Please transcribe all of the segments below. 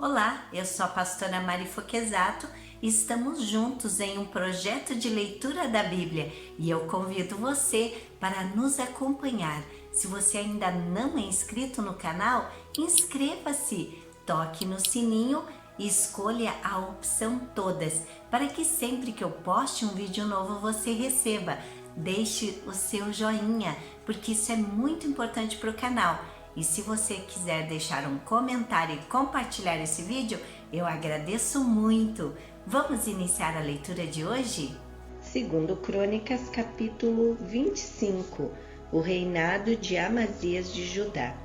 Olá, eu sou a pastora Mari Foquesato e estamos juntos em um projeto de leitura da Bíblia e eu convido você para nos acompanhar. Se você ainda não é inscrito no canal, inscreva-se, toque no sininho e escolha a opção todas para que sempre que eu poste um vídeo novo você receba. Deixe o seu joinha, porque isso é muito importante para o canal. E se você quiser deixar um comentário e compartilhar esse vídeo, eu agradeço muito. Vamos iniciar a leitura de hoje? Segundo Crônicas, capítulo 25, o reinado de Amazias de Judá.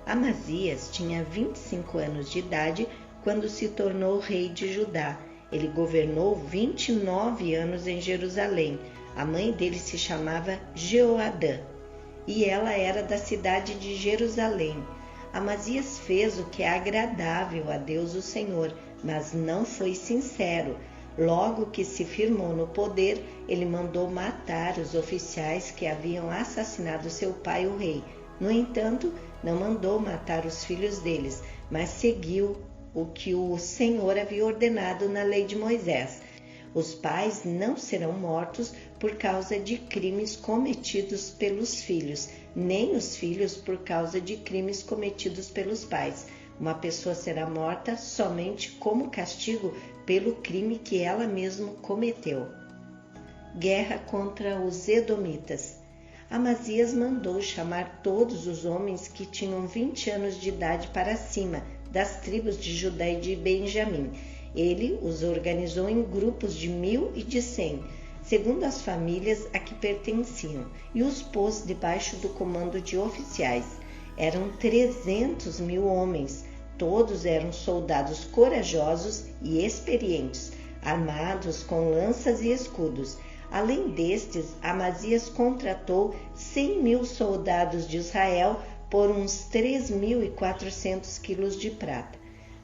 Amazias tinha 25 anos de idade quando se tornou rei de Judá. Ele governou 29 anos em Jerusalém. A mãe dele se chamava Jeoadã e ela era da cidade de Jerusalém. Amazias fez o que é agradável a Deus o Senhor, mas não foi sincero. Logo que se firmou no poder, ele mandou matar os oficiais que haviam assassinado seu pai, o rei. No entanto, não mandou matar os filhos deles, mas seguiu o que o Senhor havia ordenado na lei de Moisés. Os pais não serão mortos por causa de crimes cometidos pelos filhos, nem os filhos por causa de crimes cometidos pelos pais. Uma pessoa será morta somente como castigo pelo crime que ela mesma cometeu. Guerra contra os Edomitas. Amazias mandou chamar todos os homens que tinham 20 anos de idade para cima, das tribos de Judá e de Benjamim. Ele os organizou em grupos de 1.000 e de 100, segundo as famílias a que pertenciam, e os pôs debaixo do comando de oficiais. Eram 300.000 homens, todos eram soldados corajosos e experientes, armados com lanças e escudos. Além destes, Amazias contratou 100.000 soldados de Israel por uns 3.400 quilos de prata.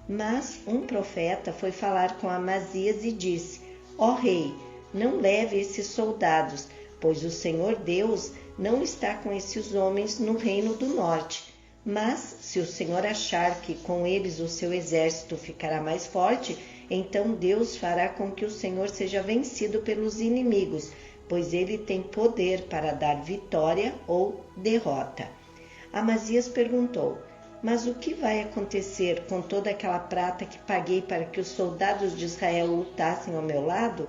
Mas um profeta foi falar com Amazias e disse: Ó rei, não leve esses soldados, pois o Senhor Deus não está com esses homens no reino do norte. Mas se o Senhor achar que com eles o seu exército ficará mais forte, então Deus fará com que o Senhor seja vencido pelos inimigos, pois ele tem poder para dar vitória ou derrota. Amazias perguntou: Mas o que vai acontecer com toda aquela prata que paguei para que os soldados de Israel lutassem ao meu lado?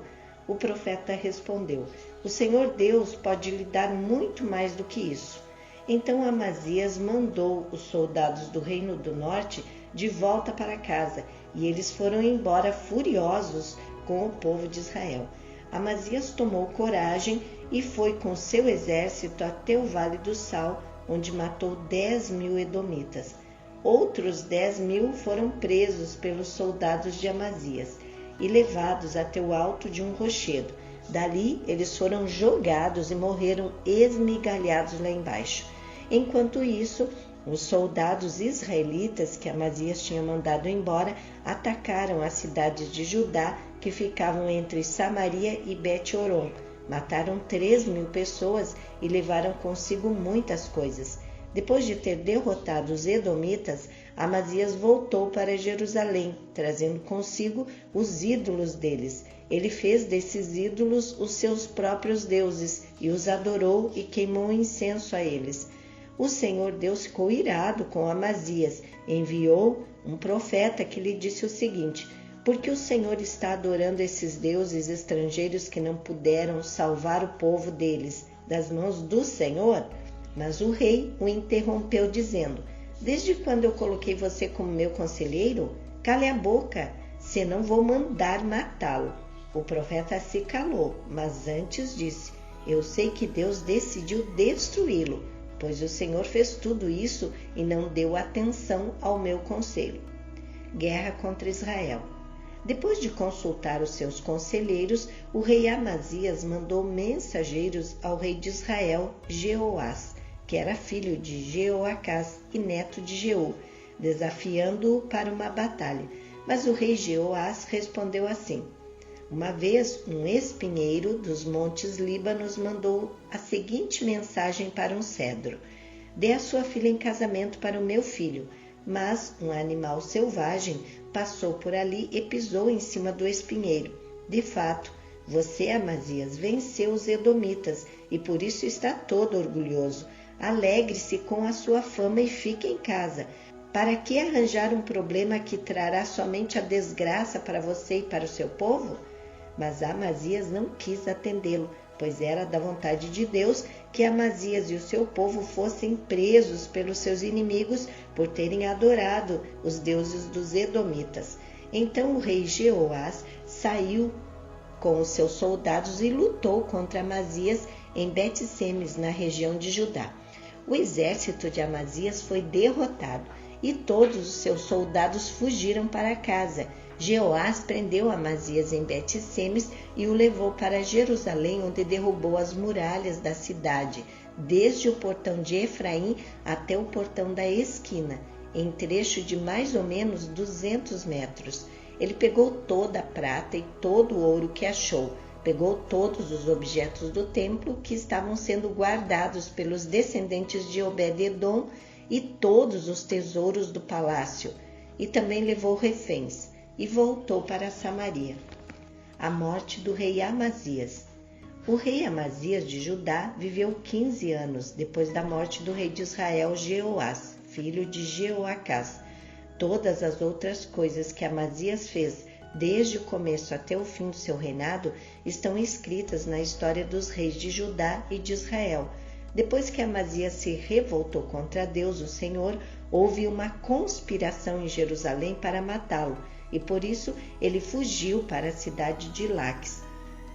O profeta respondeu: O Senhor Deus pode lhe dar muito mais do que isso. Então Amazias mandou os soldados do reino do norte de volta para casa, e eles foram embora furiosos com o povo de Israel. Amazias tomou coragem e foi com seu exército até o Vale do Sal, onde matou 10.000 edomitas. Outros 10.000 foram presos pelos soldados de Amazias e levados até o alto de um rochedo. Dali eles foram jogados e morreram esmigalhados lá embaixo. Enquanto isso, os soldados israelitas que Amazias tinha mandado embora atacaram as cidades de Judá que ficavam entre Samaria e Bet-Horon. Mataram 3.000 pessoas e levaram consigo muitas coisas. Depois de ter derrotado os edomitas, Amazias voltou para Jerusalém, trazendo consigo os ídolos deles. Ele fez desses ídolos os seus próprios deuses e os adorou e queimou incenso a eles. O Senhor Deus ficou irado com Amazias e enviou um profeta que lhe disse o seguinte: Porque o Senhor está adorando esses deuses estrangeiros que não puderam salvar o povo deles das mãos do Senhor? Mas o rei o interrompeu dizendo: Desde quando eu coloquei você como meu conselheiro? Cale a boca, senão vou mandar matá-lo. O profeta se calou, mas antes disse: Eu sei que Deus decidiu destruí-lo, pois o Senhor fez tudo isso e não deu atenção ao meu conselho. Guerra contra Israel. Depois de consultar os seus conselheiros, o rei Amazias mandou mensageiros ao rei de Israel, Jeoás, que era filho de Jeoacás e neto de Jeú, desafiando-o para uma batalha. Mas o rei Jeoás respondeu assim: Uma vez, um espinheiro dos montes Líbanos mandou a seguinte mensagem para um cedro: Dê a sua filha em casamento para o meu filho. Mas um animal selvagem passou por ali e pisou em cima do espinheiro. De fato, você, Amazias, venceu os edomitas e por isso está todo orgulhoso. Alegre-se com a sua fama e fique em casa. Para que arranjar um problema que trará somente a desgraça para você e para o seu povo? Mas Amazias não quis atendê-lo, pois era da vontade de Deus que Amazias e o seu povo fossem presos pelos seus inimigos por terem adorado os deuses dos edomitas. Então o rei Jeoás saiu com os seus soldados e lutou contra Amazias em Bet-Semes, na região de Judá. O exército de Amazias foi derrotado e todos os seus soldados fugiram para casa. Jeoás prendeu Amazias em Bet-Semes e o levou para Jerusalém, onde derrubou as muralhas da cidade, desde o portão de Efraim até o portão da esquina, em trecho de mais ou menos 200 metros. Ele pegou toda a prata e todo o ouro que achou, pegou todos os objetos do templo que estavam sendo guardados pelos descendentes de Obed-edom e todos os tesouros do palácio, e também levou reféns, e voltou para Samaria. A morte do rei Amazias. O rei Amazias de Judá viveu 15 anos depois da morte do rei de Israel Jeoás, filho de Jeoacás. Todas as outras coisas que Amazias fez, desde o começo até o fim do seu reinado, estão escritas na história dos reis de Judá e de Israel. Depois que Amazias se revoltou contra Deus, o Senhor, houve uma conspiração em Jerusalém para matá-lo, e por isso ele fugiu para a cidade de Laques.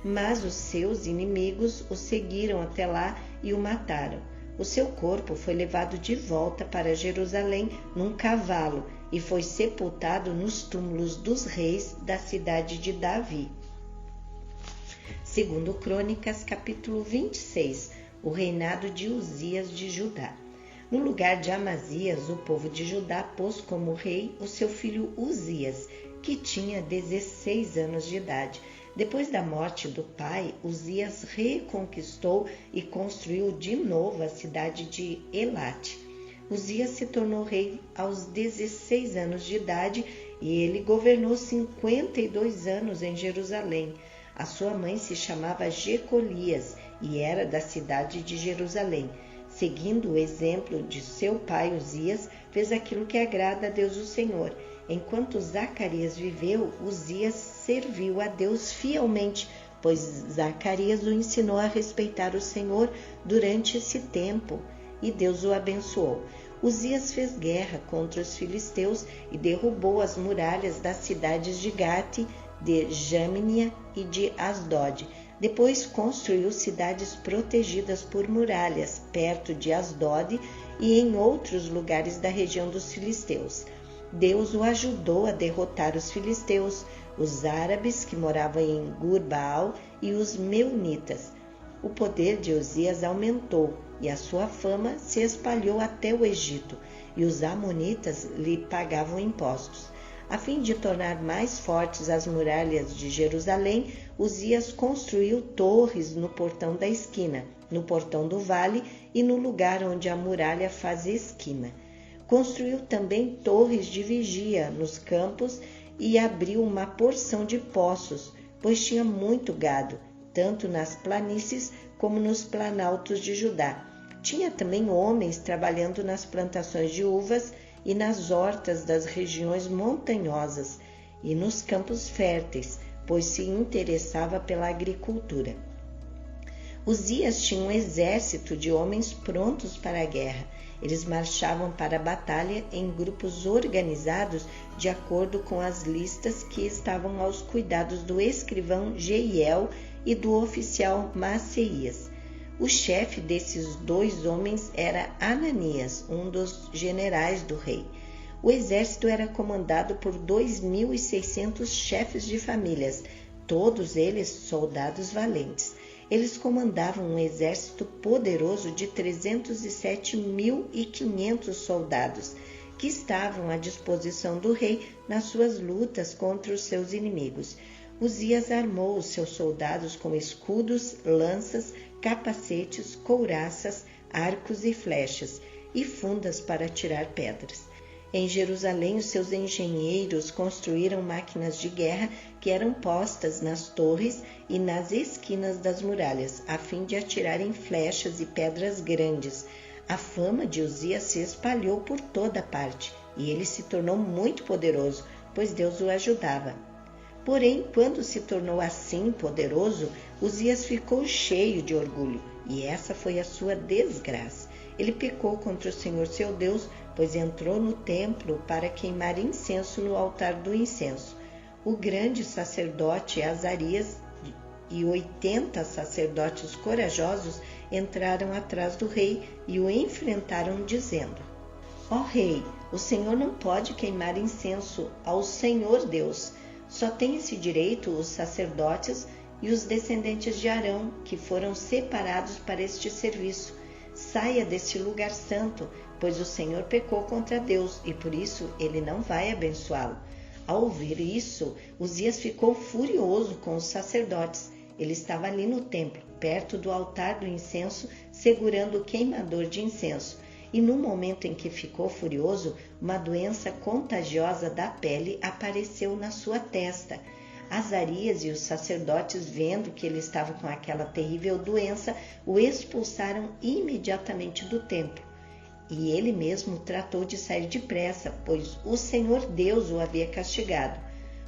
Mas os seus inimigos o seguiram até lá e o mataram. O seu corpo foi levado de volta para Jerusalém num cavalo e foi sepultado nos túmulos dos reis da cidade de Davi. Segundo Crônicas, capítulo 26, o reinado de Uzias de Judá. No lugar de Amazias, o povo de Judá pôs como rei o seu filho Uzias, que tinha 16 anos de idade. Depois da morte do pai, Uzias reconquistou e construiu de novo a cidade de Elate. Uzias se tornou rei aos 16 anos de idade e ele governou 52 anos em Jerusalém. A sua mãe se chamava Jecolias e era da cidade de Jerusalém. Seguindo o exemplo de seu pai Uzias, fez aquilo que agrada a Deus o Senhor. Enquanto Zacarias viveu, Uzias serviu a Deus fielmente, pois Zacarias o ensinou a respeitar o Senhor durante esse tempo, e Deus o abençoou. Uzias fez guerra contra os filisteus e derrubou as muralhas das cidades de Gate, de Jâmnia e de Asdod. Depois construiu cidades protegidas por muralhas, perto de Asdod e em outros lugares da região dos filisteus. Deus o ajudou a derrotar os filisteus, os árabes que moravam em Gur-Baal e os meunitas. O poder de Uzias aumentou e a sua fama se espalhou até o Egito, e os amonitas lhe pagavam impostos. A fim de tornar mais fortes as muralhas de Jerusalém, Uzias construiu torres no portão da esquina, no portão do vale e no lugar onde a muralha faz esquina. Construiu também torres de vigia nos campos e abriu uma porção de poços, pois tinha muito gado, tanto nas planícies como nos planaltos de Judá. Tinha também homens trabalhando nas plantações de uvas e nas hortas das regiões montanhosas e nos campos férteis, pois se interessava pela agricultura. Uzias tinha um exército de homens prontos para a guerra. Eles marchavam para a batalha em grupos organizados de acordo com as listas que estavam aos cuidados do escrivão Jeiel e do oficial Maceias. O chefe desses dois homens era Ananias, um dos generais do rei. O exército era comandado por 2.600 chefes de famílias, todos eles soldados valentes. Eles comandavam um exército poderoso de 307.500 soldados, que estavam à disposição do rei nas suas lutas contra os seus inimigos. Uzias armou os seus soldados com escudos, lanças, capacetes, couraças, arcos e flechas, e fundas para atirar pedras. Em Jerusalém, os seus engenheiros construíram máquinas de guerra que eram postas nas torres e nas esquinas das muralhas, a fim de atirarem flechas e pedras grandes. A fama de Uzias se espalhou por toda parte, e ele se tornou muito poderoso, pois Deus o ajudava. Porém, quando se tornou assim poderoso, Uzias ficou cheio de orgulho, e essa foi a sua desgraça. Ele pecou contra o Senhor seu Deus, pois entrou no templo para queimar incenso no altar do incenso. O grande sacerdote Azarias e 80 sacerdotes corajosos entraram atrás do rei e o enfrentaram, dizendo: Ó rei, o Senhor não pode queimar incenso ao Senhor Deus. Só tem esse direito os sacerdotes e os descendentes de Arão, que foram separados para este serviço. Saia deste lugar santo, pois o Senhor pecou contra Deus e por isso ele não vai abençoá-lo. Ao ouvir isso, Uzias ficou furioso com os sacerdotes. Ele estava ali no templo, perto do altar do incenso, segurando o queimador de incenso. E no momento em que ficou furioso, uma doença contagiosa da pele apareceu na sua testa. Azarias e os sacerdotes, vendo que ele estava com aquela terrível doença, o expulsaram imediatamente do templo. E ele mesmo tratou de sair depressa, pois o Senhor Deus o havia castigado.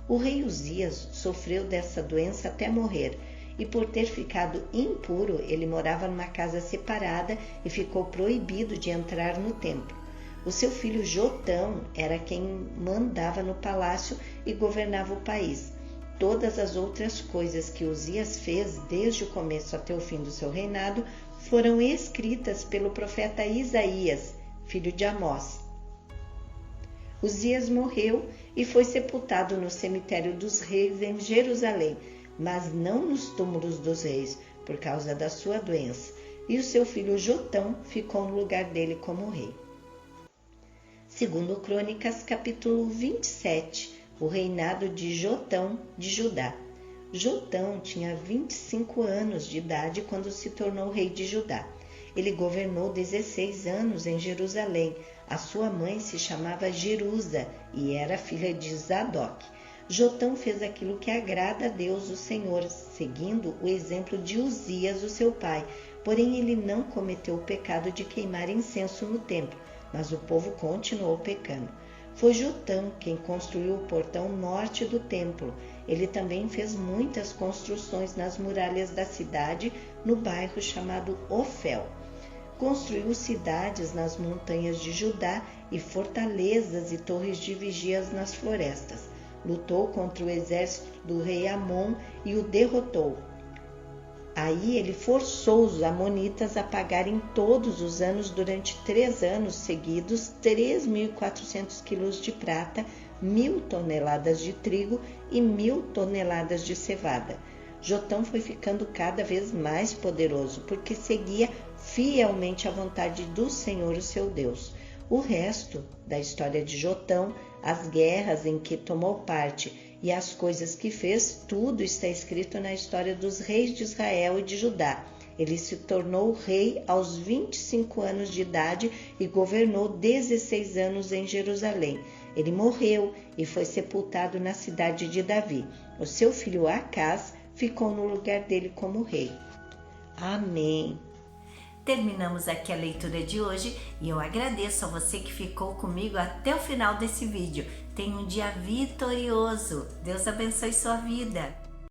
O rei Uzias sofreu dessa doença até morrer, e por ter ficado impuro, ele morava numa casa separada e ficou proibido de entrar no templo. O seu filho Jotão era quem mandava no palácio e governava o país. Todas as outras coisas que Uzias fez desde o começo até o fim do seu reinado foram escritas pelo profeta Isaías, filho de Amós. Uzias morreu e foi sepultado no cemitério dos reis em Jerusalém, mas não nos túmulos dos reis, por causa da sua doença, e o seu filho Jotão ficou no lugar dele como rei. Segundo Crônicas, capítulo 27, o reinado de Jotão de Judá. Jotão tinha 25 anos de idade quando se tornou rei de Judá. Ele governou 16 anos em Jerusalém. A sua mãe se chamava Jerusa e era filha de Zadok. Jotão fez aquilo que agrada a Deus, o Senhor, seguindo o exemplo de Uzias, o seu pai. Porém, ele não cometeu o pecado de queimar incenso no templo, mas o povo continuou pecando. Foi Jotão quem construiu o portão norte do templo. Ele também fez muitas construções nas muralhas da cidade, no bairro chamado Ofel. Construiu cidades nas montanhas de Judá e fortalezas e torres de vigias nas florestas. Lutou contra o exército do rei Amon e o derrotou. Aí ele forçou os amonitas a pagarem todos os anos, durante 3 anos seguidos, 3.400 quilos de prata, 1.000 toneladas de trigo e 1.000 toneladas de cevada. Jotão foi ficando cada vez mais poderoso, porque seguia fielmente a vontade do Senhor, o seu Deus. O resto da história de Jotão, as guerras em que tomou parte e as coisas que fez, tudo está escrito na história dos reis de Israel e de Judá. Ele se tornou rei aos 25 anos de idade e governou 16 anos em Jerusalém. Ele morreu e foi sepultado na cidade de Davi. O seu filho Acás ficou no lugar dele como rei. Amém. Terminamos aqui a leitura de hoje e eu agradeço a você que ficou comigo até o final desse vídeo. Tenha um dia vitorioso. Deus abençoe sua vida.